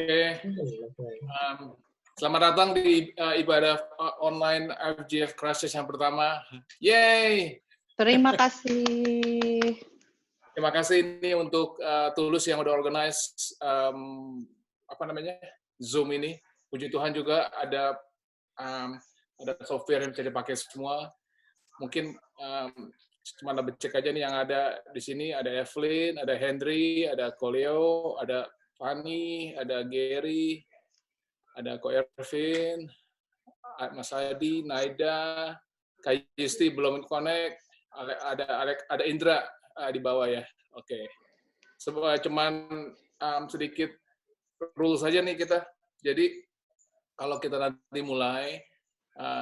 Oke, selamat datang di ibadah online FGF Crisis yang pertama. Yeay! Terima kasih. Terima kasih ini untuk Tulus yang udah organize Zoom ini. Puji Tuhan juga ada software yang bisa dipakai semua. Mungkin cuma cek aja nih yang ada di sini, ada Evelyn, ada Henry, ada Koleo, ada Fanny, ada Gary, ada Ko Ervin, Mas Adi, Naida, Kak Yusti belum connect, ada Indra di bawah ya. Oke. Cuman sedikit rules saja nih kita. Jadi kalau kita nanti mulai,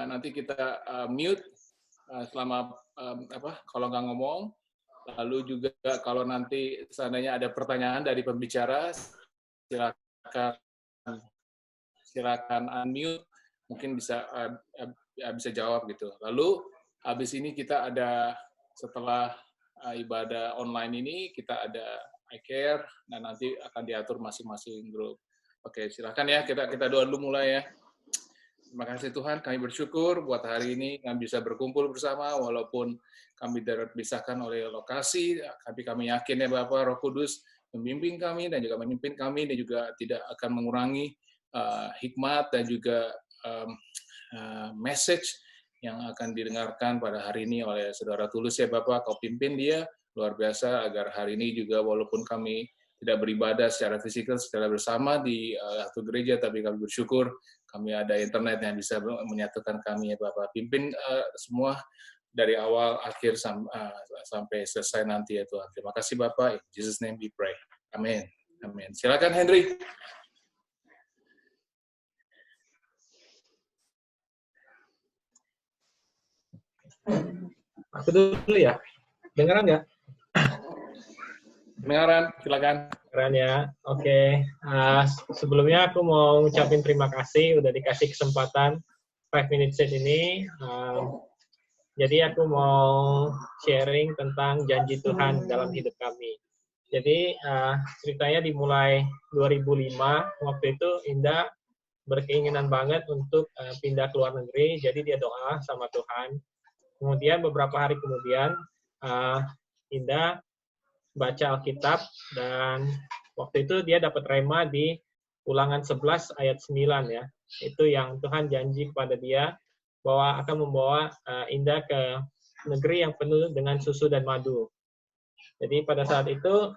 nanti kita mute selama kalau nggak ngomong. Lalu juga kalau nanti seandainya ada pertanyaan dari pembicara, silakan unmute, mungkin bisa jawab gitu. Lalu habis ini kita ada setelah ibadah online ini kita ada iCare dan nanti akan diatur masing-masing grup. Oke, silakan ya kita doa dulu mulai ya. Terima kasih Tuhan, kami bersyukur buat hari ini kami bisa berkumpul bersama walaupun kami terpisahkan oleh lokasi, tapi kami yakin ya Bapak Roh Kudus membimbing kami dan juga memimpin kami dan juga tidak akan mengurangi hikmat dan juga message yang akan didengarkan pada hari ini oleh Saudara Tulus ya Bapak, Kau pimpin dia luar biasa agar hari ini juga walaupun kami tidak beribadah secara fisikal secara bersama di satu gereja, tapi kami bersyukur kami ada internet yang bisa menyatukan kami ya Bapak. Pimpin semua dari awal akhir sampai selesai nanti ya Tuhan. Terima kasih Bapak. In Jesus name we pray. Amin. Amin. Silakan Henry. Aku dulu ya. Dengaran nggak? Dengaran, silakan. Dengaran ya. Oke. Sebelumnya aku mau ngucapin terima kasih udah dikasih kesempatan 5 minutes ini. Jadi aku mau sharing tentang janji Tuhan dalam hidup kami. Jadi ceritanya dimulai 2005. Waktu itu Indah berkeinginan banget untuk pindah ke luar negeri. Jadi dia doa sama Tuhan. Kemudian beberapa hari kemudian Indah baca Alkitab dan waktu itu dia dapat rema di Ulangan 11 ayat 9 ya. Itu yang Tuhan janji kepada dia bahwa akan membawa Indah ke negeri yang penuh dengan susu dan madu. Jadi pada saat itu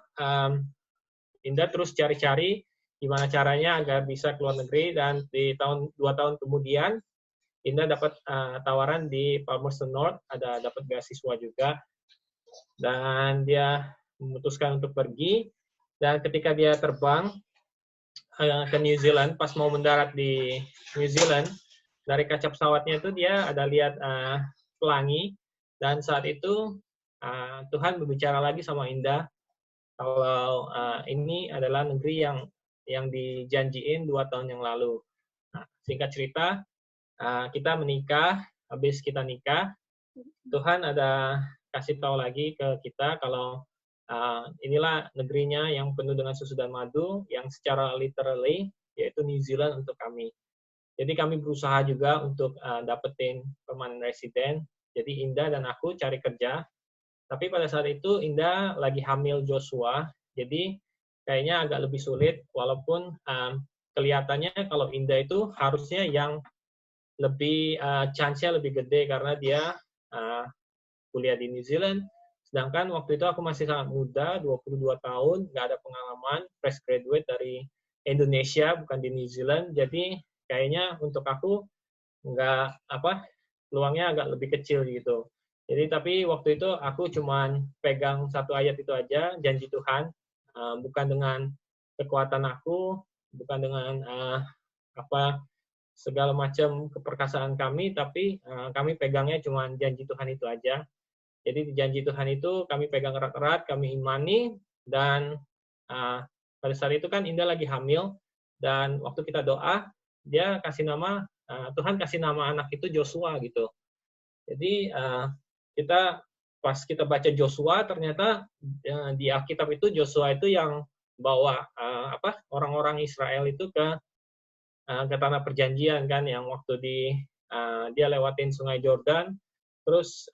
Indah terus cari-cari gimana caranya agar bisa ke luar negeri dan di 2 tahun kemudian Indah dapat tawaran di Palmerston North, ada dapat beasiswa juga, dan dia memutuskan untuk pergi. Dan ketika dia terbang ke New Zealand, pas mau mendarat di New Zealand, dari kaca pesawatnya itu dia ada lihat pelangi, dan saat itu Tuhan berbicara lagi sama Indah kalau ini adalah negeri yang dijanjiin 2 tahun yang lalu. Nah, singkat cerita, kita menikah, habis kita nikah, Tuhan ada kasih tahu lagi ke kita kalau inilah negerinya yang penuh dengan susu dan madu, yang secara literally, yaitu New Zealand untuk kami. Jadi kami berusaha juga untuk dapetin permanent resident, jadi Indah dan aku cari kerja, tapi pada saat itu Indah lagi hamil Joshua, jadi kayaknya agak lebih sulit, walaupun kelihatannya kalau Indah itu harusnya yang lebih chance-nya lebih gede karena dia kuliah di New Zealand. Sedangkan waktu itu aku masih sangat muda, 22 tahun, nggak ada pengalaman, fresh graduate dari Indonesia, bukan di New Zealand. Jadi kayaknya untuk aku peluangnya agak lebih kecil gitu. Jadi tapi waktu itu aku cuman pegang 1 ayat itu aja, janji Tuhan, bukan dengan kekuatan aku, bukan dengan segala macam keperkasaan kami, tapi kami pegangnya cuma janji Tuhan itu aja. Jadi di janji Tuhan itu kami pegang erat-erat, kami imani, dan pada saat itu kan Indah lagi hamil, dan waktu kita doa, dia kasih nama, Tuhan kasih nama anak itu Joshua gitu. Jadi pas kita baca Joshua, ternyata di Alkitab itu Joshua itu yang bawa orang-orang Israel itu ke tanah perjanjian kan, yang waktu dia lewatin Sungai Yordan, terus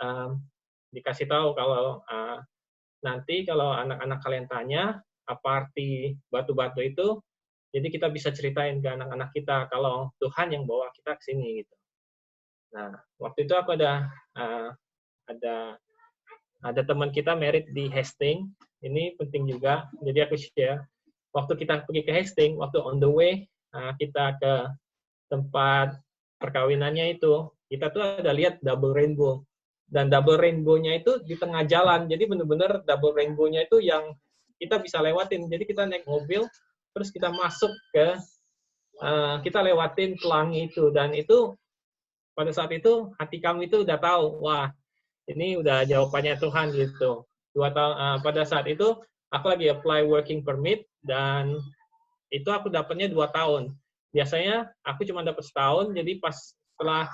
dikasih tahu kalau nanti kalau anak-anak kalian tanya apa arti batu-batu itu, jadi kita bisa ceritain ke anak-anak kita kalau Tuhan yang bawa kita ke sini gitu. Nah, waktu itu aku ada teman kita merit di Hastings. Ini penting juga. Jadi aku share. Waktu kita pergi ke Hastings, waktu on the way kita ke tempat perkawinannya itu, kita tuh ada lihat double rainbow. Dan double rainbow-nya itu di tengah jalan. Jadi benar-benar double rainbow-nya itu yang kita bisa lewatin. Jadi kita naik mobil, terus kita masuk ke, kita lewatin pelangi itu. Dan itu, pada saat itu, hati kami itu udah tahu, wah, ini udah jawabannya Tuhan gitu. 2 tahun, pada saat itu, aku lagi apply working permit, dan itu aku dapatnya 2 tahun. Biasanya aku cuma dapat setahun, jadi pas setelah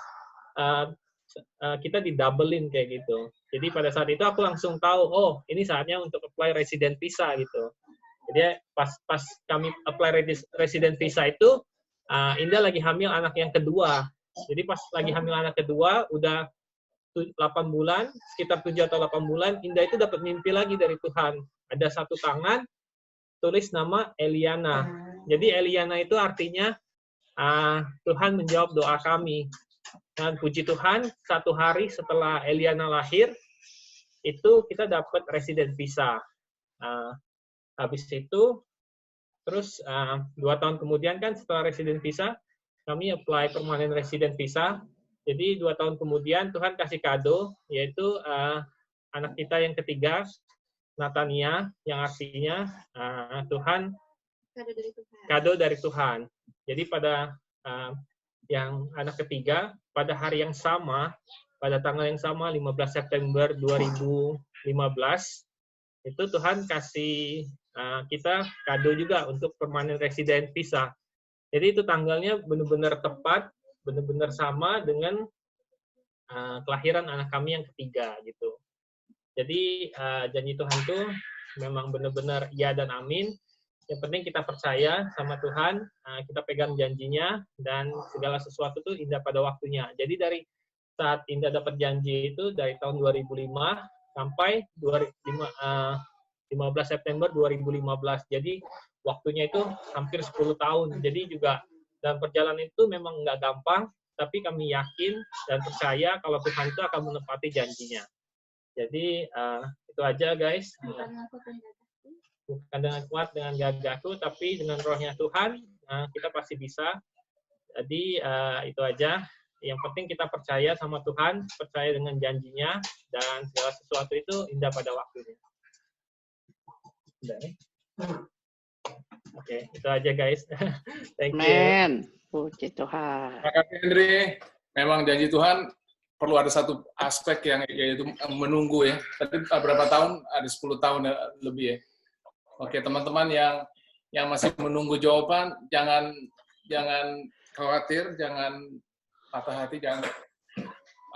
kita didoublein kayak gitu. Jadi pada saat itu aku langsung tahu, oh ini saatnya untuk apply resident visa gitu. Jadi pas kami apply resident visa itu, Indah lagi hamil anak yang kedua. Jadi pas lagi hamil anak kedua, udah 8 bulan, sekitar 7 atau 8 bulan, Indah itu dapat mimpi lagi dari Tuhan. Ada satu tangan, tulis nama Eliana. Jadi Eliana itu artinya Tuhan menjawab doa kami. Dan puji Tuhan, 1 hari setelah Eliana lahir, itu kita dapat resident visa. Habis itu, terus 2 tahun kemudian kan setelah resident visa, kami apply permanent resident visa. Jadi 2 tahun kemudian Tuhan kasih kado, yaitu anak kita yang ketiga, Natania, yang artinya Tuhan, kado dari Tuhan. Jadi pada yang anak ketiga, pada hari yang sama, pada tanggal yang sama, 15 September 2015, itu Tuhan kasih kita kado juga untuk permanent resident visa. Jadi itu tanggalnya benar-benar tepat, benar-benar sama dengan kelahiran anak kami yang ketiga gitu. Jadi janji Tuhan itu memang benar-benar ya dan amin. Yang penting kita percaya sama Tuhan, kita pegang janjinya, dan segala sesuatu itu indah pada waktunya. Jadi dari saat Indah dapat janji itu dari tahun 2005 sampai 15 September 2015. Jadi waktunya itu hampir 10 tahun. Jadi juga dalam perjalanan itu memang nggak gampang, tapi kami yakin dan percaya kalau Tuhan itu akan menepati janjinya. Jadi itu aja guys. Bukan dengan kuat, dengan gagahku, tapi dengan rohnya Tuhan, kita pasti bisa. Jadi itu aja. Yang penting kita percaya sama Tuhan, percaya dengan janjinya, dan segala sesuatu itu indah pada waktunya. Oke, itu aja guys. Thank you. Amen. Puji Tuhan. Terima kasih Henry. Memang janji Tuhan perlu ada satu aspek yang yaitu menunggu ya. Tadi berapa tahun? Ada 10 tahun lebih ya. Oke, teman-teman yang masih menunggu jawaban, jangan khawatir, jangan patah hati, jangan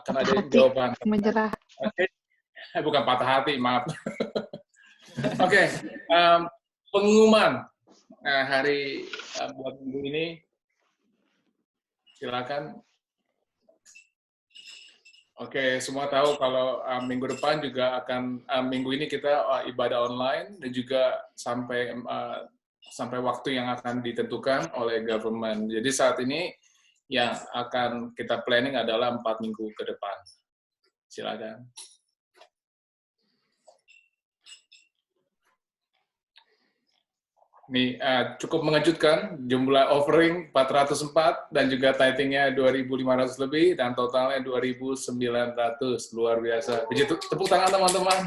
akan ada jawaban. Menyerah. Oke, bukan patah hati, maaf. Oke, pengumuman hari buat minggu ini, silakan. Oke, semua tahu kalau minggu depan juga akan minggu ini kita ibadah online dan juga sampai waktu yang akan ditentukan oleh government. Jadi saat ini yang akan kita planning adalah 4 minggu ke depan. Silakan. Ini cukup mengejutkan, jumlah offering 404 dan juga tithing-nya 2.500 lebih dan totalnya 2.900, luar biasa. Begitu, tepuk tangan teman-teman.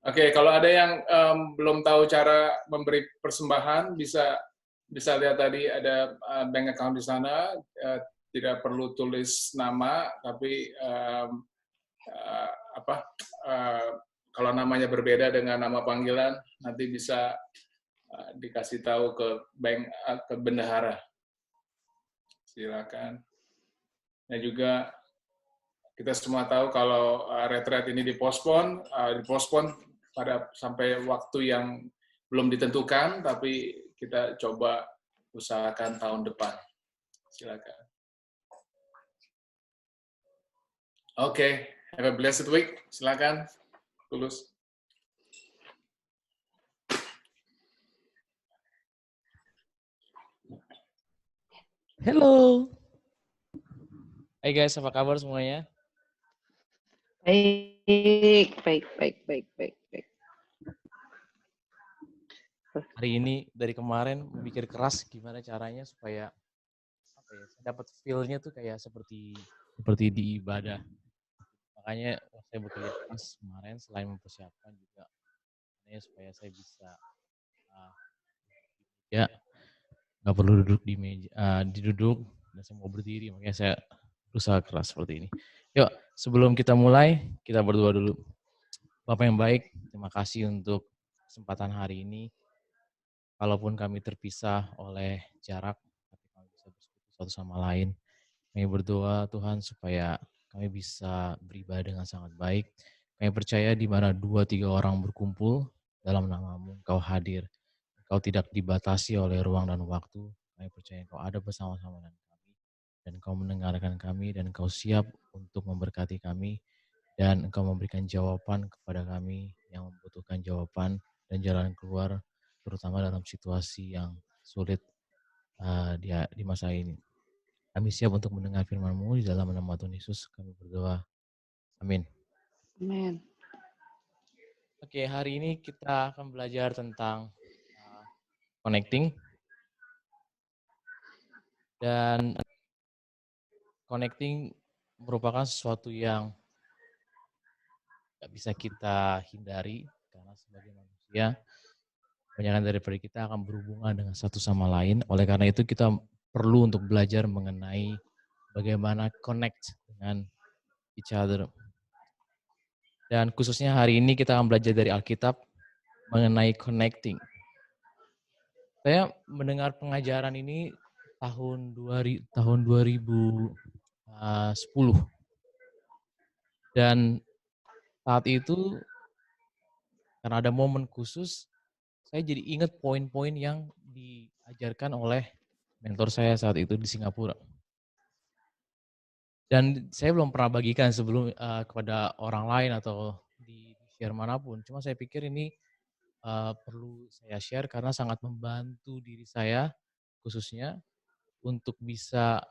Oke, kalau ada yang belum tahu cara memberi persembahan, bisa lihat tadi ada bank account di sana, tidak perlu tulis nama, tapi kalau namanya berbeda dengan nama panggilan, nanti bisa dikasih tahu ke bank, ke bendahara. Silakan. Dan juga kita semua tahu kalau retreat ini dipospon sampai waktu yang belum ditentukan, tapi kita coba usahakan tahun depan. Silakan. Oke, have a blessed week. Silakan, Tulus. Halo. Hai guys, apa kabar semuanya? Baik. Hari ini dari kemarin memikir keras gimana caranya supaya saya dapat feel-nya tuh kayak seperti di ibadah. Makanya saya bekerja keras kemarin selain mempersiapkan juga supaya saya bisa ya nggak perlu duduk di meja, diduduk dan saya mau berdiri, makanya saya berusaha keras seperti ini. Yuk, sebelum kita mulai, kita berdoa dulu. Bapak yang baik, terima kasih untuk kesempatan hari ini. Kalaupun kami terpisah oleh jarak, tapi kami bisa bersekutu satu sama lain. Kami berdoa Tuhan supaya kami bisa beribadah dengan sangat baik. Kami percaya di mana 2-3 orang berkumpul dalam nama-Mu, Engkau hadir. Engkau tidak dibatasi oleh ruang dan waktu. Kami percaya Engkau ada bersama-sama dengan kami. Dan Engkau mendengarkan kami dan Engkau siap untuk memberkati kami. Dan Engkau memberikan jawaban kepada kami yang membutuhkan jawaban dan jalan keluar, terutama dalam situasi yang sulit di masa ini. Kami siap untuk mendengar firman-Mu di dalam nama Tuhan Yesus. Kami berdoa. Amin. Amin. Oke, hari ini kita akan belajar tentang connecting. Dan connecting merupakan sesuatu yang gak bisa kita hindari karena sebagai manusia kebanyakan daripada kita akan berhubungan dengan satu sama lain. Oleh karena itu kita perlu untuk belajar mengenai bagaimana connect dengan each other. Dan khususnya hari ini kita akan belajar dari Alkitab mengenai connecting. Saya mendengar pengajaran ini tahun 2010. Dan saat itu karena ada momen khusus, saya jadi ingat poin-poin yang diajarkan oleh mentor saya saat itu di Singapura. Dan saya belum pernah bagikan sebelum kepada orang lain atau di share manapun. Cuma saya pikir ini perlu saya share karena sangat membantu diri saya khususnya untuk bisa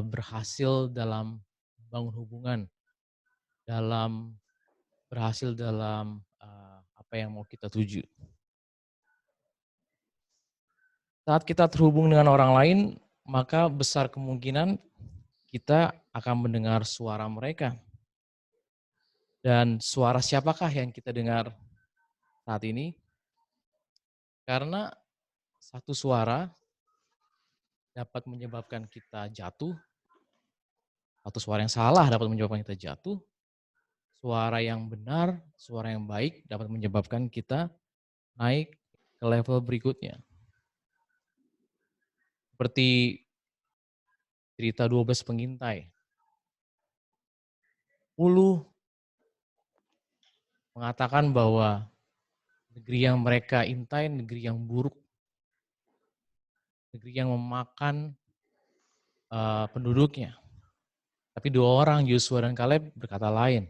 berhasil dalam bangun hubungan, berhasil dalam apa yang mau kita tuju. Saat kita terhubung dengan orang lain, maka besar kemungkinan kita akan mendengar suara mereka. Dan suara siapakah yang kita dengar saat ini? Karena satu suara dapat menyebabkan kita jatuh, satu suara yang salah dapat menyebabkan kita jatuh, suara yang benar, suara yang baik dapat menyebabkan kita naik ke level berikutnya. Seperti cerita 12 pengintai. 10 mengatakan bahwa negeri yang mereka intai negeri yang buruk, negeri yang memakan penduduknya. Tapi 2 orang, Yosua dan Kaleb, berkata lain.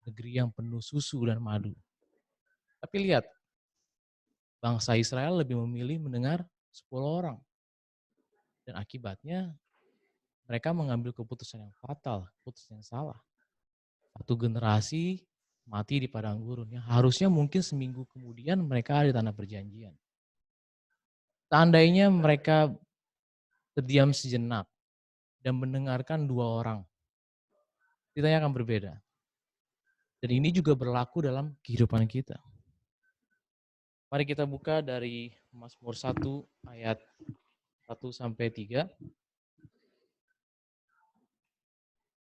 Negeri yang penuh susu dan madu. Tapi lihat, bangsa Israel lebih memilih mendengar 10 orang. Dan akibatnya mereka mengambil keputusan yang fatal, keputusan yang salah. Satu generasi mati di padang gurun. Yang harusnya mungkin seminggu kemudian mereka ada di tanah perjanjian. Seandainya mereka terdiam sejenak dan mendengarkan 2 orang, ceritanya akan berbeda. Dan ini juga berlaku dalam kehidupan kita. Mari kita buka dari Mazmur 1 ayat 1-3.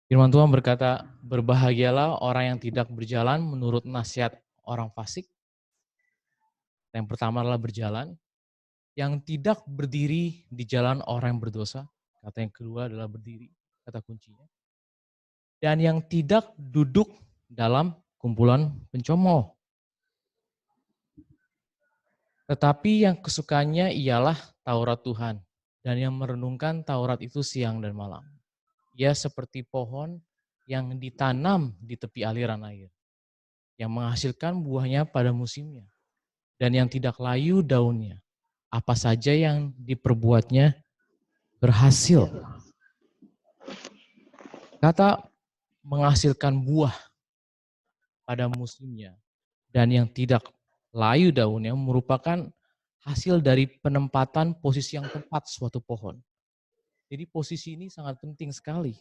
Firman Tuhan berkata, berbahagialah orang yang tidak berjalan menurut nasihat orang fasik. Yang pertama adalah berjalan. Yang tidak berdiri di jalan orang yang berdosa. Kata yang kedua adalah berdiri, kata kuncinya. Dan yang tidak duduk dalam kumpulan pencomooh. Tetapi yang kesukaannya ialah Taurat Tuhan, dan yang merenungkan Taurat itu siang dan malam. Ia seperti pohon yang ditanam di tepi aliran air, yang menghasilkan buahnya pada musimnya, dan yang tidak layu daunnya. Apa saja yang diperbuatnya berhasil. Kata menghasilkan buah pada musimnya dan yang tidak layu daunnya merupakan hasil dari penempatan posisi yang tepat suatu pohon. Jadi posisi ini sangat penting sekali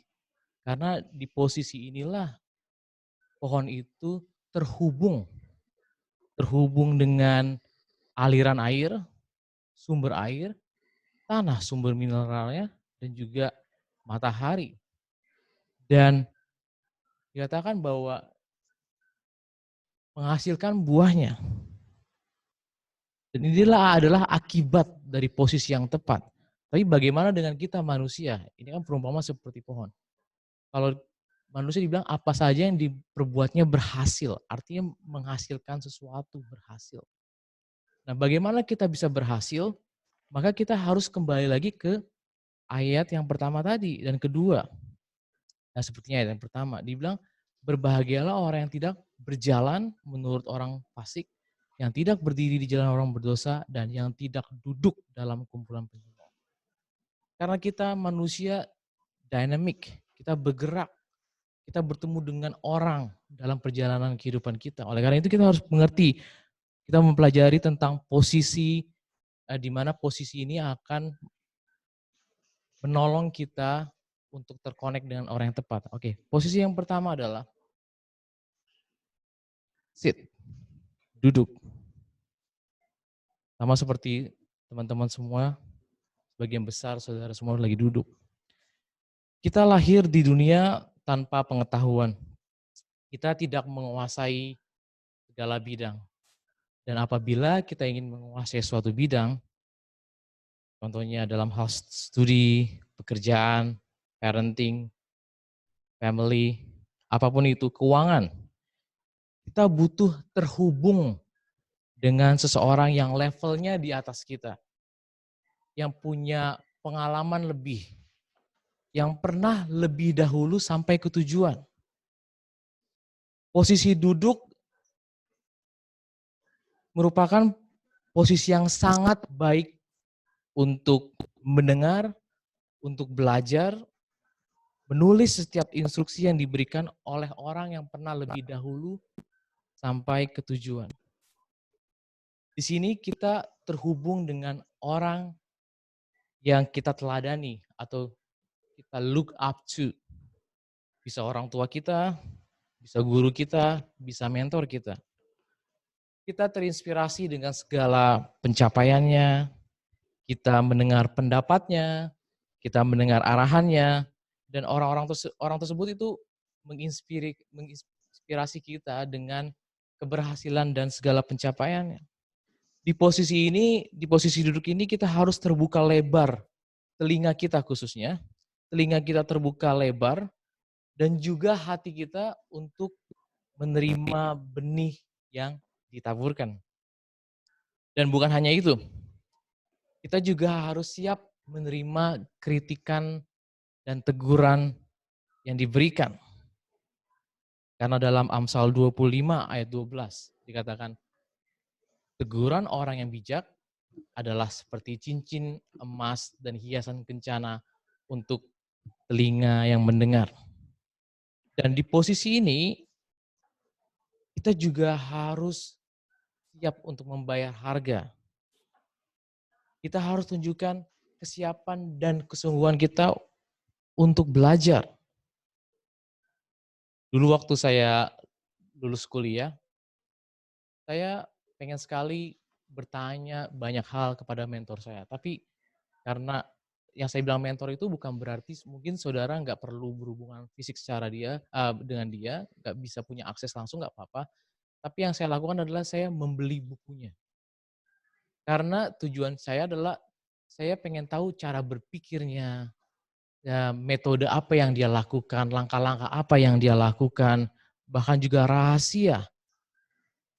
karena di posisi inilah pohon itu terhubung dengan aliran air, sumber air, tanah sumber mineralnya, dan juga matahari. Dan dikatakan bahwa menghasilkan buahnya. Dan inilah adalah akibat dari posisi yang tepat. Tapi bagaimana dengan kita manusia? Ini kan perumpamaan seperti pohon. Kalau manusia dibilang apa saja yang diperbuatnya berhasil, artinya menghasilkan sesuatu berhasil. Nah, bagaimana kita bisa berhasil? Maka kita harus kembali lagi ke ayat yang pertama tadi dan kedua. Nah, sepertinya ayat yang pertama, dibilang berbahagialah orang yang tidak berjalan menurut orang fasik, yang tidak berdiri di jalan orang berdosa, dan yang tidak duduk dalam kumpulan penyembah. Karena kita manusia dynamic, kita bergerak, kita bertemu dengan orang dalam perjalanan kehidupan kita. Oleh karena itu kita harus mengerti, kita mempelajari tentang posisi, di mana posisi ini akan menolong kita untuk terkonek dengan orang yang tepat. Oke, posisi yang pertama adalah sit, duduk. Sama seperti teman-teman semua, sebagian besar saudara semua lagi duduk. Kita lahir di dunia tanpa pengetahuan. Kita tidak menguasai segala bidang. Dan apabila kita ingin menguasai suatu bidang, contohnya dalam hal studi, pekerjaan, parenting, family, apapun itu, keuangan, kita butuh terhubung dengan seseorang yang levelnya di atas kita, yang punya pengalaman lebih, yang pernah lebih dahulu sampai ke tujuan. Posisi duduk merupakan posisi yang sangat baik untuk mendengar, untuk belajar, menulis setiap instruksi yang diberikan oleh orang yang pernah lebih dahulu sampai ke tujuan. Di sini kita terhubung dengan orang yang kita teladani atau kita look up to. Bisa orang tua kita, bisa guru kita, bisa mentor kita. Kita terinspirasi dengan segala pencapaiannya, kita mendengar pendapatnya, kita mendengar arahannya, dan orang tersebut itu menginspirasi kita dengan keberhasilan dan segala pencapaiannya. Di posisi ini, di posisi duduk ini kita harus terbuka lebar, telinga kita khususnya, telinga kita terbuka lebar, dan juga hati kita untuk menerima benih yang ditaburkan. Dan bukan hanya itu, kita juga harus siap menerima kritikan dan teguran yang diberikan. Karena dalam Amsal 25 ayat 12 dikatakan, teguran orang yang bijak adalah seperti cincin emas dan hiasan kencana untuk telinga yang mendengar. Dan di posisi ini, kita juga harus siap untuk membayar harga. Kita harus tunjukkan kesiapan dan kesungguhan kita untuk belajar. Dulu waktu saya lulus kuliah, saya pengen sekali bertanya banyak hal kepada mentor saya. Tapi karena yang saya bilang mentor itu bukan berarti mungkin saudara nggak perlu berhubungan fisik secara dengan dia, nggak bisa punya akses langsung, nggak apa-apa. Tapi yang saya lakukan adalah saya membeli bukunya. Karena tujuan saya adalah saya pengen tahu cara berpikirnya, ya, metode apa yang dia lakukan, langkah-langkah apa yang dia lakukan, bahkan juga rahasia.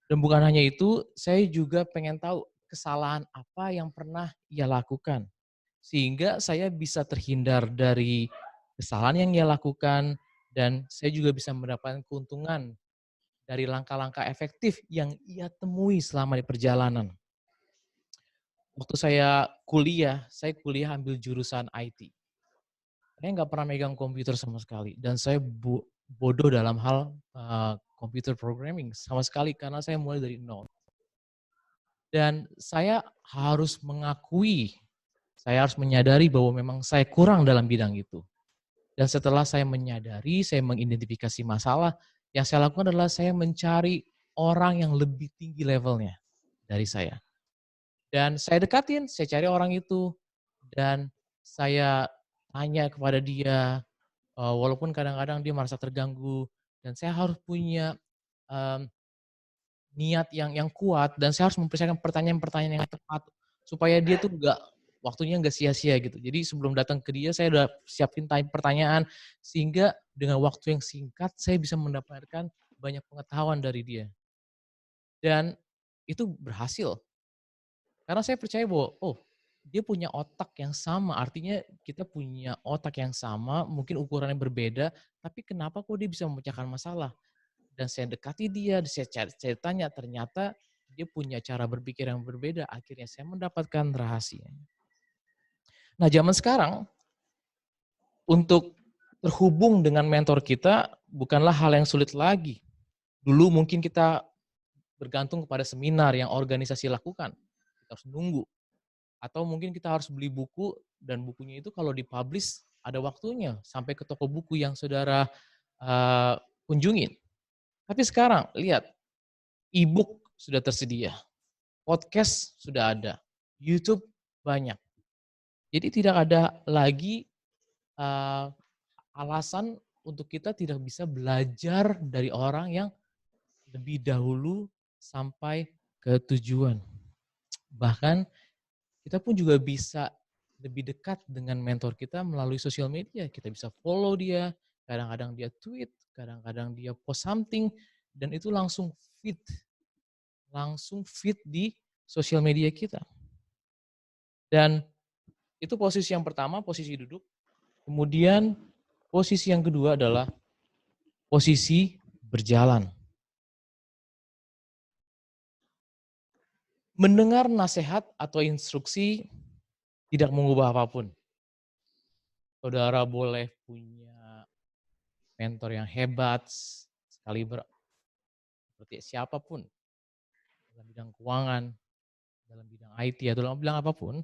Dan bukan hanya itu, saya juga pengen tahu kesalahan apa yang pernah ia lakukan. Sehingga saya bisa terhindar dari kesalahan yang ia lakukan dan saya juga bisa mendapatkan keuntungan dari langkah-langkah efektif yang ia temui selama di perjalanan. Waktu saya kuliah ambil jurusan IT. Saya nggak pernah megang komputer sama sekali dan saya bodoh dalam hal computer programming sama sekali karena saya mulai dari nol. Dan saya harus mengakui, saya harus menyadari bahwa memang saya kurang dalam bidang itu. Dan setelah saya menyadari, saya mengidentifikasi masalah, yang saya lakukan adalah saya mencari orang yang lebih tinggi levelnya dari saya. Dan saya dekatin, saya cari orang itu, dan saya tanya kepada dia, walaupun kadang-kadang dia merasa terganggu, dan saya harus punya niat yang kuat, dan saya harus mempersiapkan pertanyaan-pertanyaan yang tepat, supaya dia tuh waktunya nggak sia-sia gitu. Jadi sebelum datang ke dia, saya udah siapin pertanyaan, sehingga dengan waktu yang singkat, saya bisa mendapatkan banyak pengetahuan dari dia. Dan itu berhasil. Karena saya percaya bahwa, dia punya otak yang sama, artinya kita punya otak yang sama, mungkin ukurannya berbeda, tapi kenapa kok dia bisa memecahkan masalah? Dan saya dekati dia, saya tanya, ternyata dia punya cara berpikir yang berbeda, akhirnya saya mendapatkan rahasia. Nah, zaman sekarang, untuk terhubung dengan mentor kita bukanlah hal yang sulit lagi. Dulu mungkin kita bergantung kepada seminar yang organisasi lakukan, kita harus nunggu. Atau mungkin kita harus beli buku, dan bukunya itu kalau dipublish ada waktunya, sampai ke toko buku yang saudara kunjungin. Tapi sekarang, lihat, e-book sudah tersedia, podcast sudah ada, YouTube banyak. Jadi tidak ada lagi alasan untuk kita tidak bisa belajar dari orang yang lebih dahulu sampai ke tujuan. Bahkan kita pun juga bisa lebih dekat dengan mentor kita melalui sosial media. Kita bisa follow dia, kadang-kadang dia tweet, kadang-kadang dia post something, dan itu langsung feed di sosial media kita. Dan itu posisi yang pertama, posisi duduk. Kemudian posisi yang kedua adalah posisi berjalan. Mendengar nasihat atau instruksi tidak mengubah apapun. Saudara boleh punya mentor yang hebat, sekaliber seperti siapapun, dalam bidang keuangan, dalam bidang IT, atau dalam bidang apapun,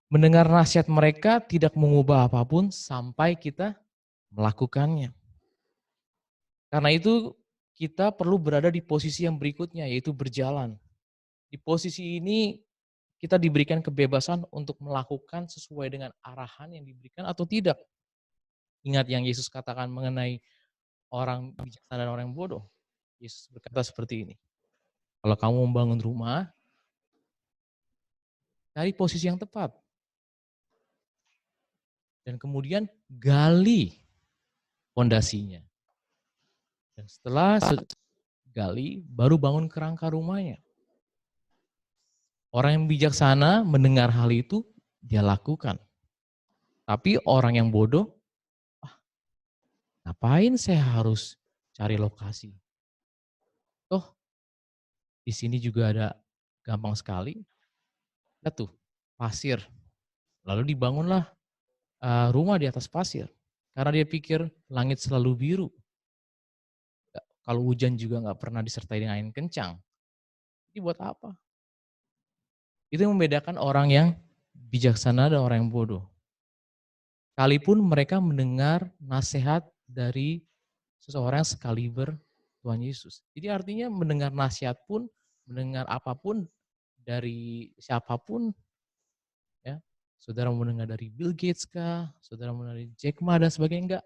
mendengar nasihat mereka tidak mengubah apapun sampai kita melakukannya. Karena itu kita perlu berada di posisi yang berikutnya, yaitu berjalan. Di posisi ini kita diberikan kebebasan untuk melakukan sesuai dengan arahan yang diberikan atau tidak. Ingat yang Yesus katakan mengenai orang bijaksana dan orang bodoh. Yesus berkata seperti ini. Kalau kamu membangun rumah, cari posisi yang tepat. Dan kemudian gali fondasinya. Dan setelah gali, baru bangun kerangka rumahnya. Orang yang bijaksana mendengar hal itu, dia lakukan. Tapi orang yang bodoh, ngapain saya harus cari lokasi? Toh, di sini juga ada gampang sekali. Lihat tuh, pasir. Lalu dibangunlah rumah di atas pasir. Karena dia pikir langit selalu biru. Kalau hujan juga nggak pernah disertai dengan angin kencang. Jadi buat apa? Itu yang membedakan orang yang bijaksana dan orang yang bodoh. Sekalipun mereka mendengar nasihat dari seseorang yang sekaliber Tuhan Yesus. Jadi artinya mendengar nasihat pun, mendengar apapun dari siapapun, ya, saudara mendengar dari Bill Gates kah, saudara mendengar dari Jack Ma dan sebagainya, enggak.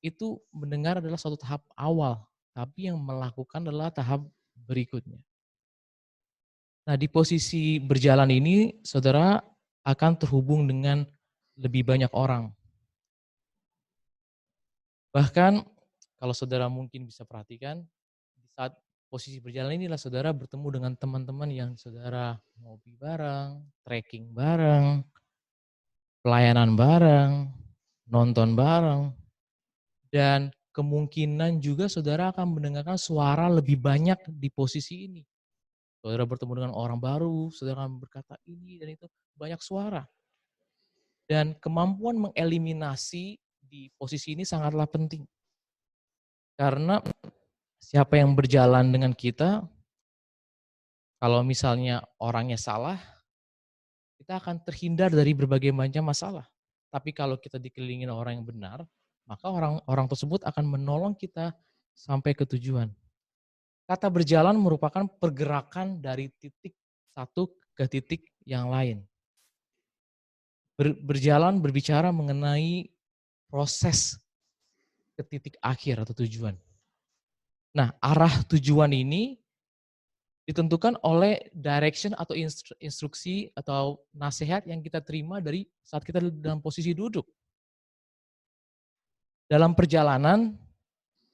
Itu mendengar adalah suatu tahap awal, tapi yang melakukan adalah tahap berikutnya. Nah, di posisi berjalan ini, saudara akan terhubung dengan lebih banyak orang. Bahkan, kalau saudara mungkin bisa perhatikan, di saat posisi berjalan inilah saudara bertemu dengan teman-teman yang saudara ngopi bareng, trekking bareng, pelayanan bareng, nonton bareng, dan kemungkinan juga saudara akan mendengarkan suara lebih banyak di posisi ini. Saudara bertemu dengan orang baru, saudara akan berkata ini dan itu, banyak suara. Dan kemampuan mengeliminasi di posisi ini sangatlah penting. Karena siapa yang berjalan dengan kita, kalau misalnya orangnya salah, kita akan terhindar dari berbagai macam masalah. Tapi kalau kita dikelilingi orang yang benar, maka orang-orang tersebut akan menolong kita sampai ke tujuan. Kata berjalan merupakan pergerakan dari titik satu ke titik yang lain. Berjalan berbicara mengenai proses ke titik akhir atau tujuan. Nah, arah tujuan ini ditentukan oleh direction atau instruksi atau nasihat yang kita terima dari saat kita dalam posisi duduk. Dalam perjalanan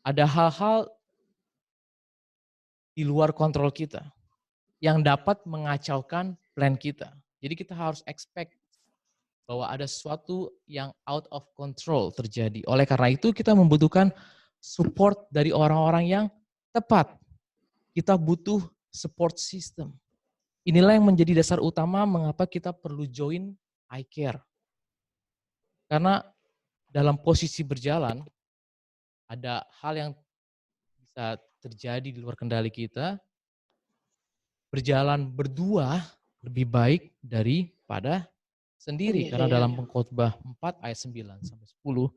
ada hal-hal di luar kontrol kita yang dapat mengacaukan plan kita. Jadi kita harus expect bahwa ada sesuatu yang out of control terjadi. Oleh karena itu kita membutuhkan support dari orang-orang yang tepat. Kita butuh support system. Inilah yang menjadi dasar utama mengapa kita perlu join iCare. Karena dalam posisi berjalan, ada hal yang bisa terjadi di luar kendali kita. Berjalan berdua lebih baik daripada sendiri. Karena dalam Pengkhotbah 4 ayat 9 sampai 10,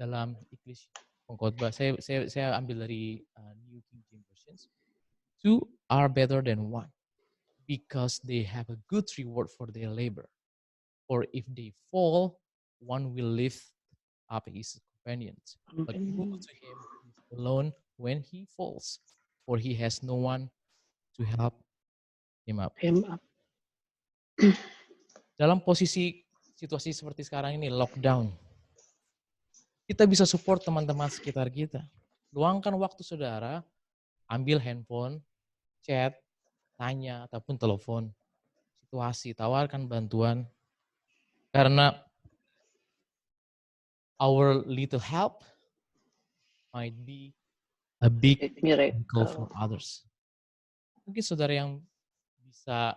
dalam English Pengkhotbah, saya ambil dari New King James Version. Two are better than one, because they have a good reward for their labor. For if they fall, one will lift up his companions. But woe to him who is alone when he falls, for he has no one to help him up. Dalam posisi situasi seperti sekarang ini, lockdown, kita bisa support teman-teman sekitar kita. Luangkan waktu saudara, ambil handphone, chat, tanya, ataupun telepon, situasi, tawarkan bantuan. Karena our little help might be a big miracle for others. Mungkin saudara yang bisa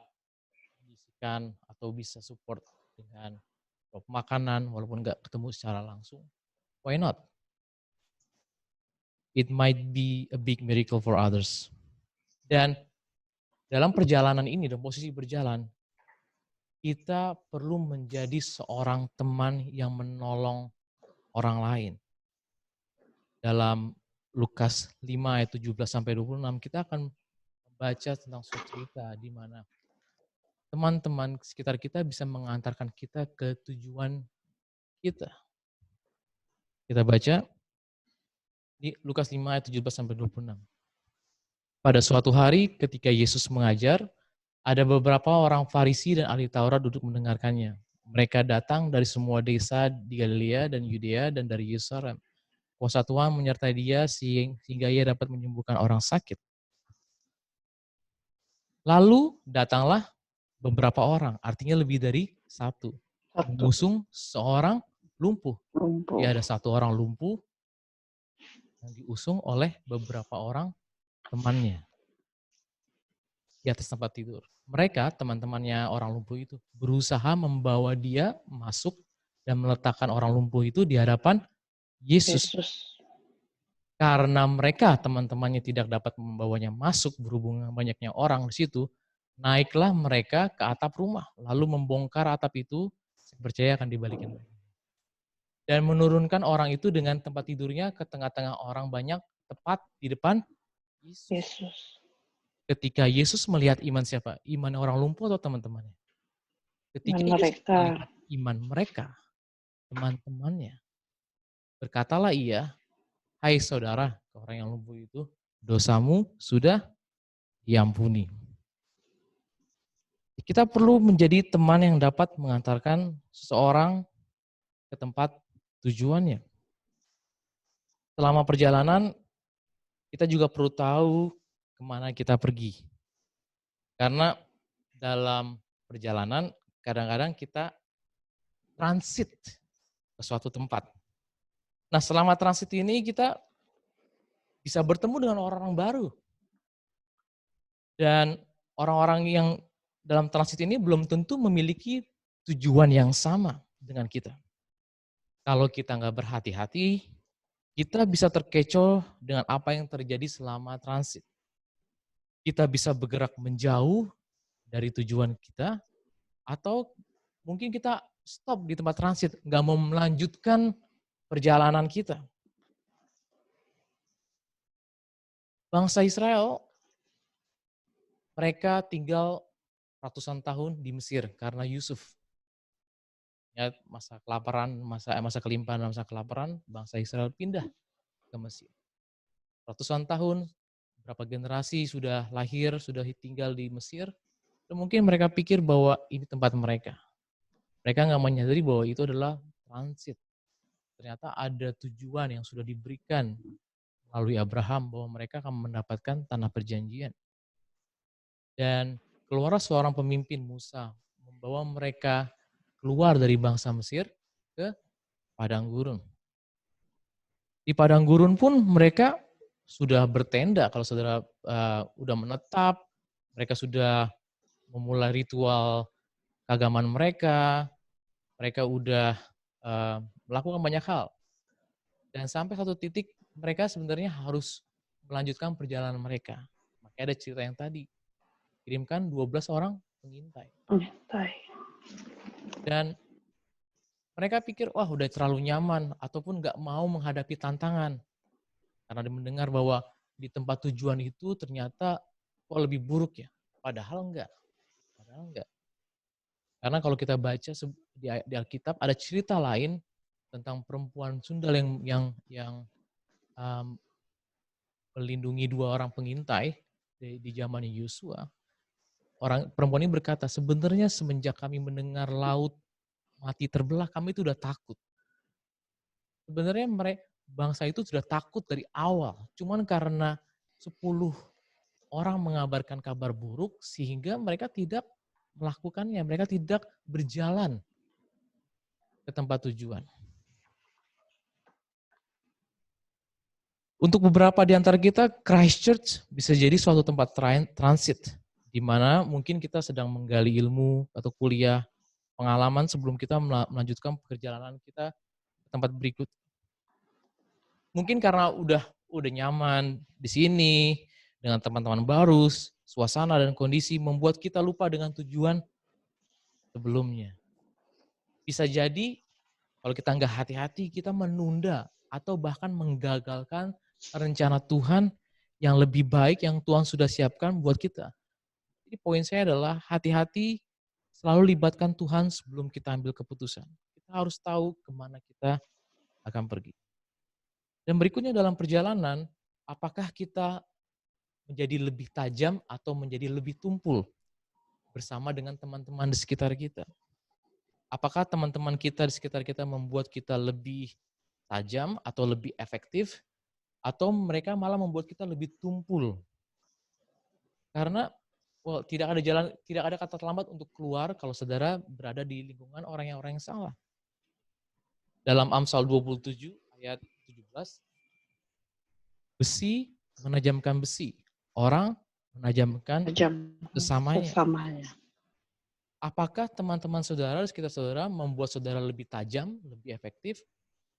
bisikan atau bisa support dengan makanan, walaupun nggak ketemu secara langsung, why not? It might be a big miracle for others. Dan dalam perjalanan ini, dalam posisi berjalan, kita perlu menjadi seorang teman yang menolong orang lain. Dalam Lukas 5 ayat 17-26, kita akan membaca tentang suatu cerita di mana teman-teman sekitar kita bisa mengantarkan kita ke tujuan kita. Kita baca di Lukas 5 ayat 17-26. Pada suatu hari ketika Yesus mengajar, ada beberapa orang Farisi dan ahli Taurat duduk mendengarkannya. Mereka datang dari semua desa di Galilea dan Yudea dan dari Yerusalem. Kuasa Tuhan menyertai dia sehingga ia dapat menyembuhkan orang sakit. Lalu datanglah beberapa orang, artinya lebih dari satu. Mengusung seorang lumpuh. Ya, ada satu orang lumpuh yang diusung oleh beberapa orang temannya di atas tempat tidur. Mereka, teman-temannya orang lumpuh itu, berusaha membawa dia masuk dan meletakkan orang lumpuh itu di hadapan Yesus. Karena mereka, teman-temannya tidak dapat membawanya masuk berhubung banyaknya orang di situ, naiklah mereka ke atap rumah, lalu membongkar atap itu, saya percaya akan dibalikin lagi. Dan menurunkan orang itu dengan tempat tidurnya ke tengah-tengah orang banyak, tepat di depan Yesus. Ketika Yesus melihat iman siapa? Iman orang lumpuh atau teman-temannya? Ketika Yesus melihat iman mereka, teman-temannya, berkatalah ia, hai saudara, ke orang yang lumpuh itu, dosamu sudah diampuni. Kita perlu menjadi teman yang dapat mengantarkan seseorang ke tempat tujuannya. Selama perjalanan, kita juga perlu tahu kemana kita pergi. Karena dalam perjalanan kadang-kadang kita transit ke suatu tempat. Nah, selama transit ini kita bisa bertemu dengan orang-orang baru. Dan orang-orang yang dalam transit ini belum tentu memiliki tujuan yang sama dengan kita. Kalau kita nggak berhati-hati, kita bisa terkecoh dengan apa yang terjadi selama transit. Kita bisa bergerak menjauh dari tujuan kita, atau mungkin kita stop di tempat transit, nggak mau melanjutkan perjalanan kita. Bangsa Israel, mereka tinggal ratusan tahun di Mesir karena Yusuf. Ya, masa kelaparan, masa kelimpahan, masa kelaparan, bangsa Israel pindah ke Mesir. Ratusan tahun, berapa generasi sudah lahir, sudah tinggal di Mesir, dan mungkin mereka pikir bahwa ini tempat mereka. Mereka nggak menyadari bahwa itu adalah transit. Ternyata ada tujuan yang sudah diberikan melalui Abraham bahwa mereka akan mendapatkan tanah perjanjian. Dan keluarlah seorang pemimpin Musa, membawa mereka keluar dari bangsa Mesir ke padang gurun. Di padang gurun pun mereka sudah bertenda, kalau saudara udah menetap, mereka sudah memulai ritual keagamaan mereka udah melakukan banyak hal. Dan sampai satu titik mereka sebenarnya harus melanjutkan perjalanan mereka. Makanya ada cerita yang tadi, kirimkan 12 orang pengintai. Dan mereka pikir, wah udah terlalu nyaman, ataupun nggak mau menghadapi tantangan. Karena mendengar bahwa di tempat tujuan itu ternyata kok lebih buruk ya. Padahal enggak. Karena kalau kita baca di Alkitab ada cerita lain tentang perempuan sundal yang melindungi 2 orang pengintai di zaman Yosua. Perempuan ini berkata, sebenarnya semenjak kami mendengar laut mati terbelah, kami itu udah takut. Sebenarnya bangsa itu sudah takut dari awal. Cuman karena 10 orang mengabarkan kabar buruk, sehingga mereka tidak melakukannya. Mereka tidak berjalan ke tempat tujuan. Untuk beberapa di antara kita, Christchurch bisa jadi suatu tempat transit, di mana mungkin kita sedang menggali ilmu atau kuliah, pengalaman sebelum kita melanjutkan perjalanan kita ke tempat berikut. Mungkin karena udah nyaman di sini, dengan teman-teman baru, suasana dan kondisi membuat kita lupa dengan tujuan sebelumnya. Bisa jadi kalau kita nggak hati-hati, kita menunda atau bahkan menggagalkan rencana Tuhan yang lebih baik yang Tuhan sudah siapkan buat kita. Jadi poin saya adalah hati-hati selalu libatkan Tuhan sebelum kita ambil keputusan. Kita harus tahu kemana kita akan pergi. Dan berikutnya dalam perjalanan, apakah kita menjadi lebih tajam atau menjadi lebih tumpul bersama dengan teman-teman di sekitar kita? Apakah teman-teman kita di sekitar kita membuat kita lebih tajam atau lebih efektif, atau mereka malah membuat kita lebih tumpul? Karena tidak ada kata terlambat untuk keluar kalau saudara berada di lingkungan orang yang salah. Dalam Amsal 27 ayat 17, besi menajamkan besi, orang menajamkan sesamanya. Apakah teman-teman saudara di sekitar saudara membuat saudara lebih tajam, lebih efektif,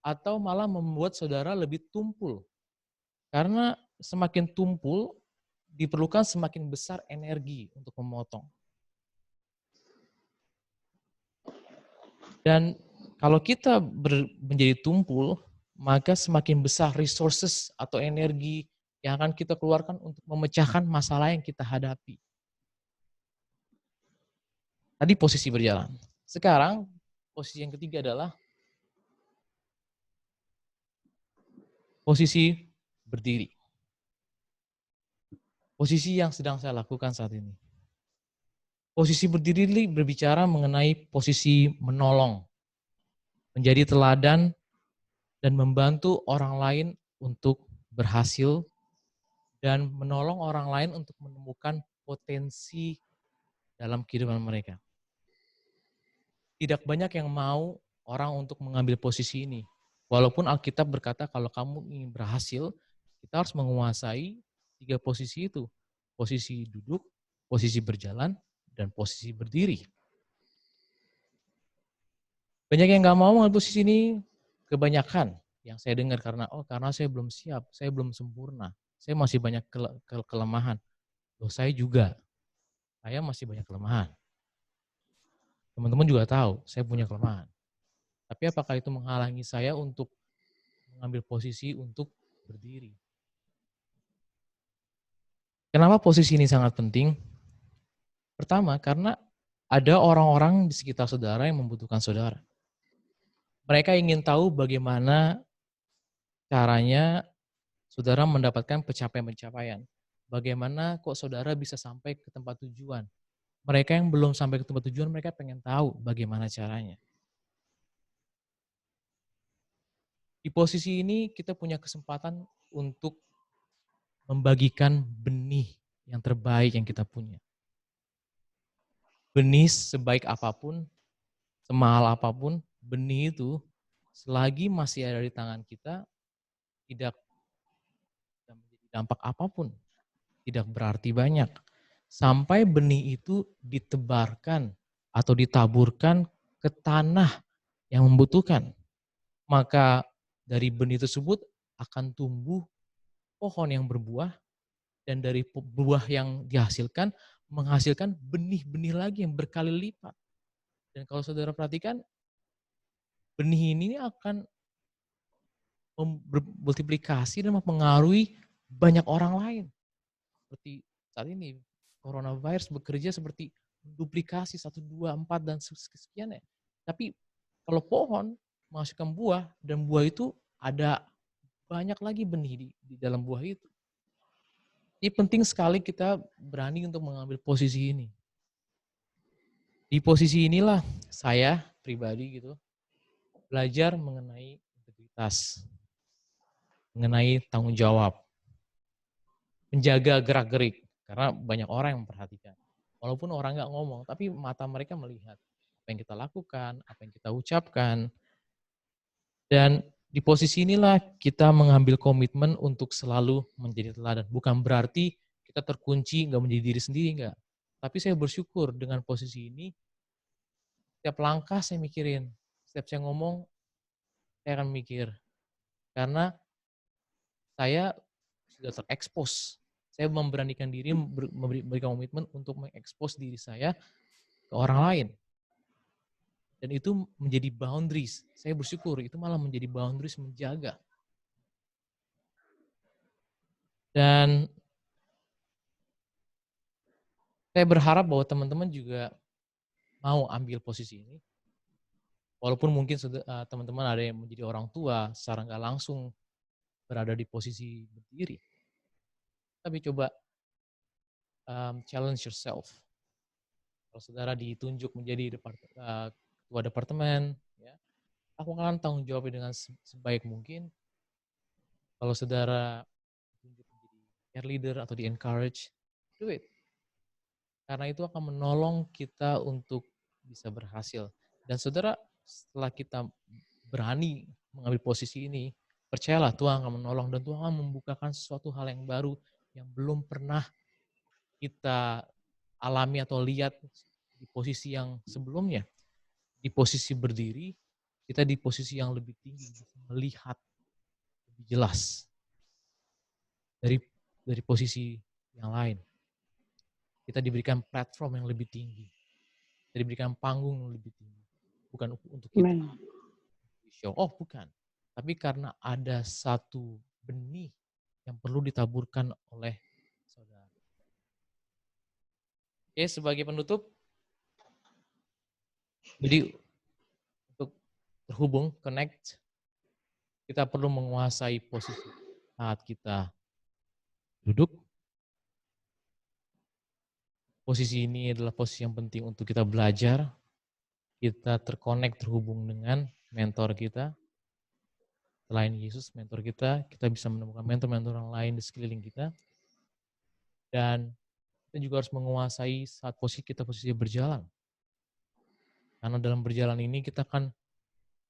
atau malah membuat saudara lebih tumpul? Karena semakin tumpul, diperlukan semakin besar energi untuk memotong. Dan kalau kita menjadi tumpul, maka semakin besar resources atau energi yang akan kita keluarkan untuk memecahkan masalah yang kita hadapi. Tadi posisi berjalan. Sekarang posisi yang ketiga adalah posisi berdiri. Posisi yang sedang saya lakukan saat ini. Posisi berdiri berbicara mengenai posisi menolong, menjadi teladan, dan membantu orang lain untuk berhasil dan menolong orang lain untuk menemukan potensi dalam kehidupan mereka. Tidak banyak yang mau orang untuk mengambil posisi ini. Walaupun Alkitab berkata kalau kamu ingin berhasil, kita harus menguasai 3 posisi itu. Posisi duduk, posisi berjalan, dan posisi berdiri. Banyak yang nggak mau mengambil posisi ini, kebanyakan yang saya dengar karena saya belum siap, saya belum sempurna, saya masih banyak kelemahan. Loh, saya juga, saya masih banyak kelemahan. Teman-teman juga tahu, saya punya kelemahan. Tapi apakah itu menghalangi saya untuk mengambil posisi untuk berdiri? Kenapa posisi ini sangat penting? Pertama, karena ada orang-orang di sekitar saudara yang membutuhkan saudara. Mereka ingin tahu bagaimana caranya saudara mendapatkan pencapaian-pencapaian. Bagaimana kok saudara bisa sampai ke tempat tujuan. Mereka yang belum sampai ke tempat tujuan, mereka pengen tahu bagaimana caranya. Di posisi ini kita punya kesempatan untuk membagikan benih yang terbaik yang kita punya. Benih sebaik apapun, semahal apapun, benih itu selagi masih ada di tangan kita, tidak menjadi dampak apapun, tidak berarti banyak. Sampai benih itu ditebarkan atau ditaburkan ke tanah yang membutuhkan. Maka dari benih tersebut akan tumbuh pohon yang berbuah, dan dari buah yang dihasilkan, menghasilkan benih-benih lagi yang berkali lipat. Dan kalau saudara perhatikan, benih ini akan multiplikasi dan mempengaruhi banyak orang lain. Seperti saat ini, coronavirus bekerja seperti duplikasi 1, 2, 4, dan sekian ya. Tapi kalau pohon menghasilkan buah, dan buah itu ada banyak lagi benih di dalam buah itu. Ini penting sekali kita berani untuk mengambil posisi ini. Di posisi inilah saya pribadi gitu belajar mengenai integritas, mengenai tanggung jawab, menjaga gerak-gerik, karena banyak orang yang memperhatikan. Walaupun orang nggak ngomong, tapi mata mereka melihat apa yang kita lakukan, apa yang kita ucapkan. Dan di posisi inilah kita mengambil komitmen untuk selalu menjadi teladan. Bukan berarti kita terkunci, nggak menjadi diri sendiri, nggak. Tapi saya bersyukur dengan posisi ini, setiap langkah saya mikirin, setiap saya ngomong, saya akan mikir. Karena saya sudah terekspos. Saya memberanikan diri, memberikan komitmen untuk mengekspos diri saya ke orang lain. Dan itu menjadi boundaries. Saya bersyukur itu malah menjadi boundaries menjaga. Dan saya berharap bahwa teman-teman juga mau ambil posisi ini. Walaupun mungkin teman-teman ada yang menjadi orang tua, secara nggak langsung berada di posisi berdiri. Tapi coba challenge yourself. Kalau saudara ditunjuk menjadi ketua departemen, ya, lakukan tanggung jawabnya dengan sebaik mungkin. Kalau saudara ditunjuk menjadi care leader atau di-encourage, do it. Karena itu akan menolong kita untuk bisa berhasil. Dan saudara, setelah kita berani mengambil posisi ini, percayalah Tuhan akan menolong dan Tuhan akan membukakan sesuatu hal yang baru yang belum pernah kita alami atau lihat di posisi yang sebelumnya. Di posisi berdiri, kita di posisi yang lebih tinggi, bisa melihat lebih jelas dari posisi yang lain. Kita diberikan platform yang lebih tinggi, kita diberikan panggung yang lebih tinggi. Bukan untuk kita show off, bukan. Tapi karena ada satu benih yang perlu ditaburkan oleh saudara. Oke, sebagai penutup, jadi untuk terhubung, connect, kita perlu menguasai posisi saat kita duduk. Posisi ini adalah posisi yang penting untuk kita belajar, kita terkonek, terhubung dengan mentor kita. Selain Yesus, mentor kita bisa menemukan mentor-mentor yang lain di sekeliling kita. Dan kita juga harus menguasai saat posisi berjalan. Karena dalam berjalan ini kita akan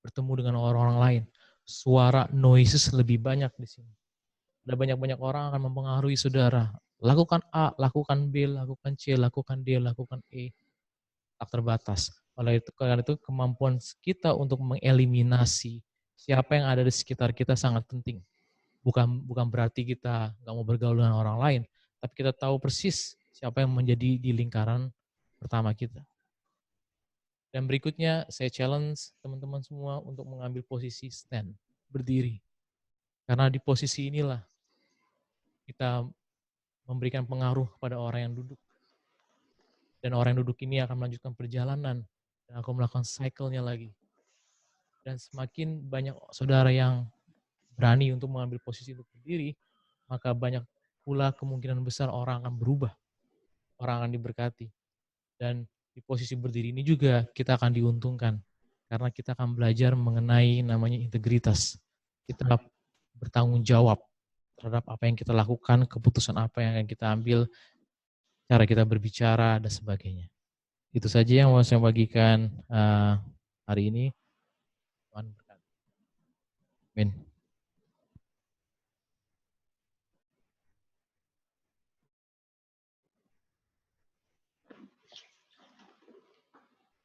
bertemu dengan orang-orang lain. Suara noises lebih banyak di sini. Ada banyak-banyak orang akan mempengaruhi saudara. Lakukan A, lakukan B, lakukan C, lakukan D, lakukan E. Tak terbatas. Karena itu kemampuan kita untuk mengeliminasi siapa yang ada di sekitar kita sangat penting. Bukan berarti kita nggak mau bergaul dengan orang lain, tapi kita tahu persis siapa yang menjadi di lingkaran pertama kita. Dan berikutnya saya challenge teman-teman semua untuk mengambil posisi stand, berdiri. Karena di posisi inilah kita memberikan pengaruh kepada orang yang duduk. Dan orang yang duduk ini akan melanjutkan perjalanan dan akan melakukan cycle-nya lagi. Dan semakin banyak saudara yang berani untuk mengambil posisi untuk berdiri, maka banyak pula kemungkinan besar orang akan berubah. Orang akan diberkati. Dan di posisi berdiri ini juga kita akan diuntungkan. Karena kita akan belajar mengenai namanya integritas. Kita bertanggung jawab terhadap apa yang kita lakukan, keputusan apa yang akan kita ambil, cara kita berbicara, dan sebagainya. Itu saja yang mau saya bagikan hari ini. Tuhan berkati. Amin.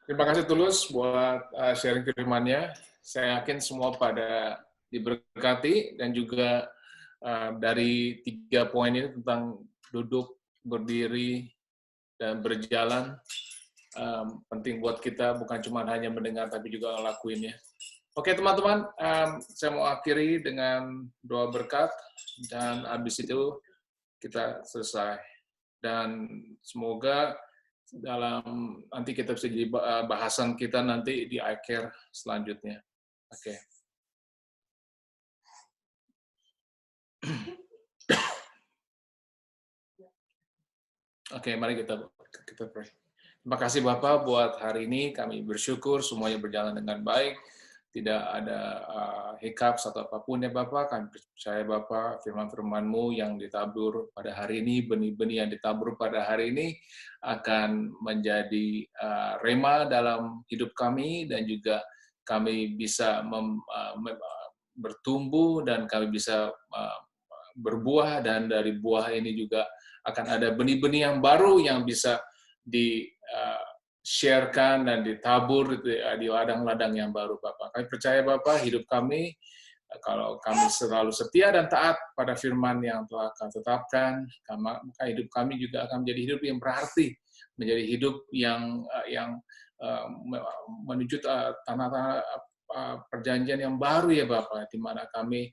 Terima kasih Tulus buat sharing firman-Nya. Saya yakin semua pada diberkati dan juga dari 3 poin ini tentang duduk, berdiri, dan berjalan penting buat kita bukan cuma hanya mendengar tapi juga ngelakuinnya. Oke teman-teman, saya mau akhiri dengan doa berkat dan habis itu kita selesai. Dan semoga dalam nanti kita bisa jadi bahasan kita nanti di iCare selanjutnya. Oke. Oke, mari kita pray. Terima kasih Bapak buat hari ini. Kami bersyukur semuanya berjalan dengan baik. Tidak ada hiccups atau apapun ya Bapak. Kami percaya Bapak firman-firman-Mu yang ditabur pada hari ini, benih-benih yang ditabur pada hari ini akan menjadi rema dalam hidup kami dan juga kami bisa bertumbuh dan kami bisa berbuah dan dari buah ini juga akan ada benih-benih yang baru yang bisa di-sharekan dan ditabur di ladang-ladang yang baru Bapak. Kami percaya Bapak hidup kami, kalau kami selalu setia dan taat pada firman yang telah Kau tetapkan, maka hidup kami juga akan menjadi hidup yang berarti, menjadi hidup yang menuju tanah-tanah perjanjian yang baru ya Bapak, di mana kami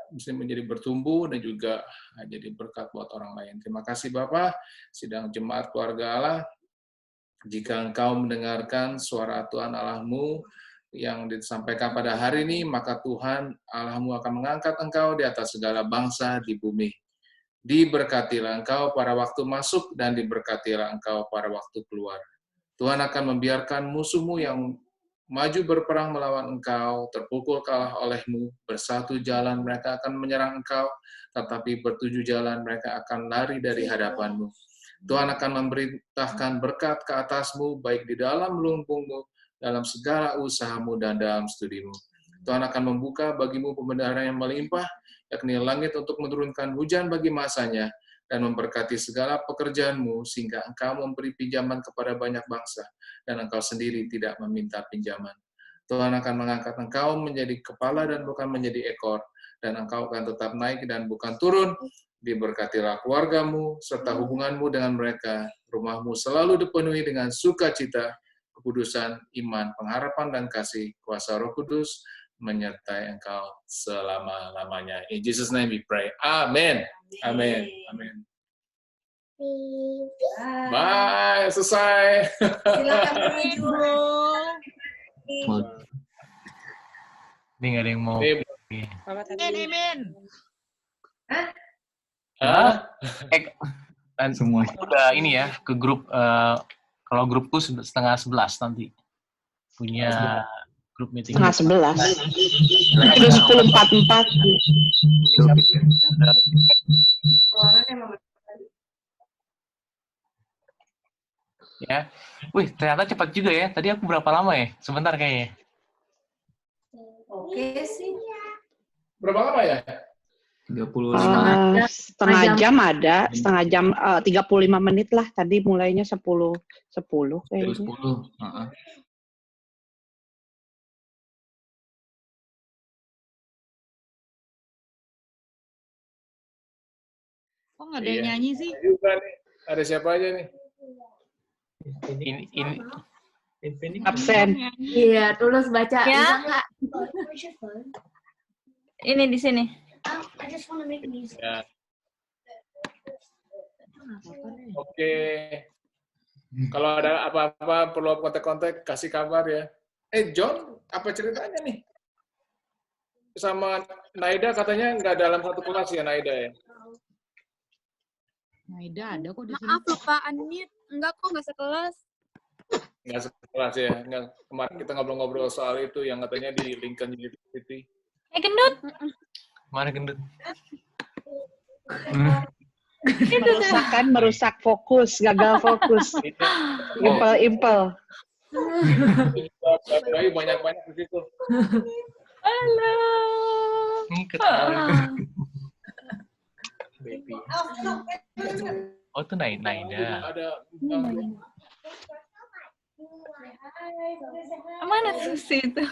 bisa menjadi bertumbuh dan juga jadi berkat buat orang lain. Terima kasih Bapak, sidang jemaat keluarga Allah. Jika Engkau mendengarkan suara Tuhan Allah-Mu yang disampaikan pada hari ini, maka Tuhan Allah-Mu akan mengangkat Engkau di atas segala bangsa di bumi. Diberkatilah Engkau pada waktu masuk dan diberkatilah Engkau pada waktu keluar. Tuhan akan membiarkan musuh-Mu yang maju berperang melawan Engkau, terpukul kalah oleh-Mu, bersatu jalan mereka akan menyerang Engkau, tetapi bertujuh jalan mereka akan lari dari hadapan-Mu. Tuhan akan memerintahkan berkat ke atas-Mu, baik di dalam lumbung-Mu, dalam segala usaha-Mu, dan dalam studi-Mu. Tuhan akan membuka bagi-Mu pembenaran yang melimpah, yakni langit untuk menurunkan hujan bagi masanya, dan memberkati segala pekerjaan-Mu, sehingga Engkau memberi pinjaman kepada banyak bangsa, dan Engkau sendiri tidak meminta pinjaman. Tuhan akan mengangkat Engkau menjadi kepala dan bukan menjadi ekor, dan Engkau akan tetap naik dan bukan turun. Diberkatilah keluarga-Mu, serta hubungan-Mu dengan mereka. Rumah-Mu selalu dipenuhi dengan sukacita, kekudusan, iman, pengharapan, dan kasih. Kuasa Roh Kudus menyertai Engkau selama-lamanya. In Jesus' name we pray. Amen. Amen. Amen. Bye. Selesai. Silakan Bro. Ini nggak ada yang mau. Amin. Dan semua udah ini ya ke grup. Kalau grupku 10:30 nanti punya Grup meeting. 10:30. Udah 10:44. Ya. Wih, ternyata cepat juga ya. Tadi aku berapa lama ya? Sebentar kayaknya. Oke sih. Berapa lama ya? 30. Setengah jam ada, setengah jam 35 menit lah. Tadi mulainya 10 kayaknya. 10. Kok nggak ada yang nyanyi sih? Juga nih. Ada siapa aja nih? Ini Absen. Iya, Tulus baca. Ya. Bisa nggak? Ini di sini. Ya. Oke. Kalau ada apa-apa perlu kontak-kontak, kasih kabar ya. John, apa ceritanya nih? Sama Naida katanya nggak dalam satu kelas ya, Naida ya? Naida ada kok di sini. Maaf lupa unmute. Enggak kok, nggak sekelas. Nggak sekelas ya. Nggak, kemarin kita ngobrol-ngobrol soal itu yang katanya di Lincoln University. Gendut. Mana gendut? Merusak fokus, gagal fokus. Impel. Bayi banyak-banyak di situ. Halo. Ini ketawa. Baby. Oh, itu Naida. Ada Mana Susi itu?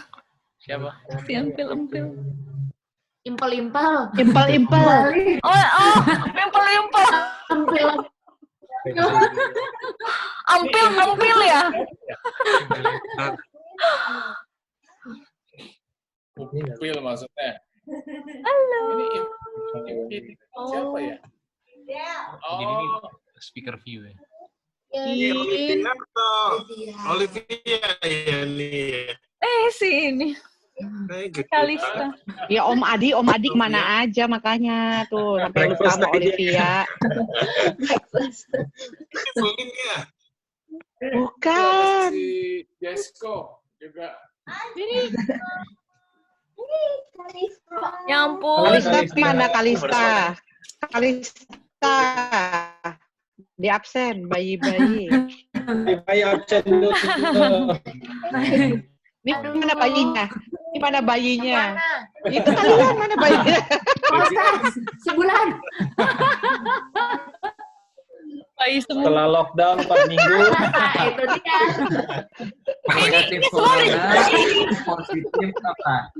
Siapa? Si empil-empil. Impel-impel. Impel. Oh, empil-empil. Impel. Ampil ya? Pil maksudnya. Halo. Ini siapa ya? Jadi ini speaker view ya. Olivia ya nih. Sini. Kalista. Ya Om Adi mana aja makanya tuh sampai lupa sama Olivia. Bukan. Si Jesko juga. Ya ampun. Kalista mana Kalista? Kalista. Di absen, bayi-bayi. Bayi absen dulu. Ini mana bayinya? Ini mana bayinya? Itu kalian mana bayinya? Sebulan. Bayi semua. Setelah lockdown 4 minggu. Nah, itu dia. Negatif corona, positif apa?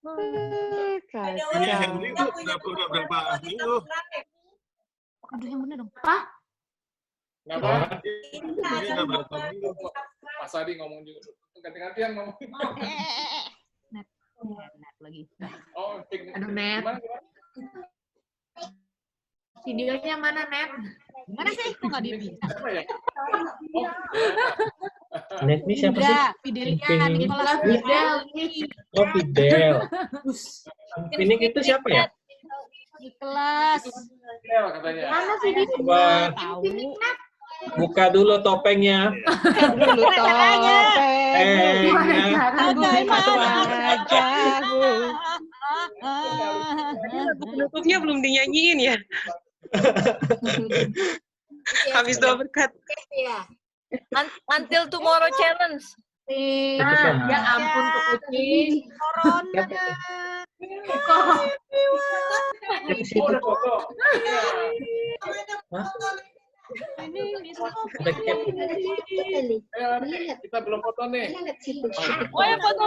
Ini Henry udah berapa minggu? Aduh, yang bener dong. Pak. Kenapa? Ini udah berapa minggu? Mas Adi ngomong juga. Ganti-gantian ngomong. Net lagi. Oh, Aduh, Net. Gimana? Videonya mana, Net? Mana sih? Kok nggak di Siapa ya? Net ini siapa sih? Fidelian di kelas Fidel. Oh, Fidel. Ini itu siapa ya? di kelas. Ya, katanya. Mana video? Coba Tahu. buka dulu topengnya. Dulu topeng. Bagaimana Penutupnya belum dinyanyiin ya. Habis doa berkat. Until tomorrow challenge. Ya ampun, kucing. Corona. Oh, ada foto. Kita belum foto nih. Oh ya, foto.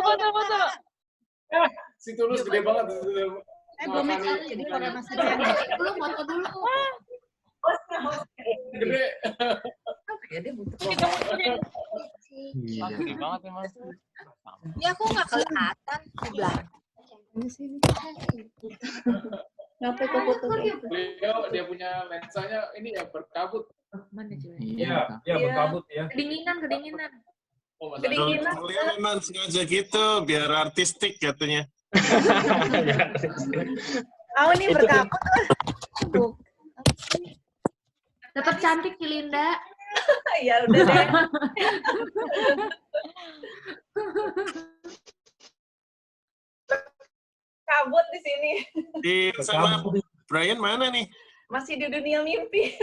Si Tulus gede banget. Belum jadi corona saja. Dulu foto dulu. Gede. Gede banget emang. Ya aku nggak kelihatan. Kenapa kok foto? Beliau dia punya lensanya ini ya berkabut. Mana coba? Iya, berkabut ya. Kedinginan. Oh, Mas Jadi Adi. gila. Beliau memang sengaja gitu, biar artistik katanya. Aku nih berkabut. Tetap cantik, Cilinda. Ya udah deh. Kabut di sini. Sama Brian mana nih? Masih di dunia mimpi.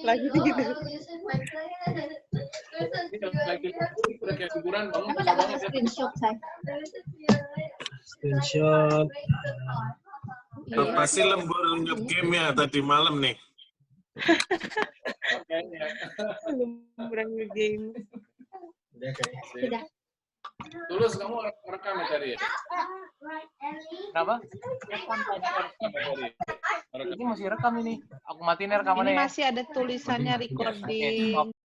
Lagi gitu. Udah kayak hiburan, bangun Aku susah dapat banget ya. screenshot, say. Screenshot. Pasti lembur game ya tadi malam nih. Makanya. Kurang game. Sudah. Tulus, kamu rekam ya tadi ya? Kenapa? Rekam tadi. Ini masih rekam ini. Aku matiin rekamannya Ini ya. masih ada tulisannya recording. Oke.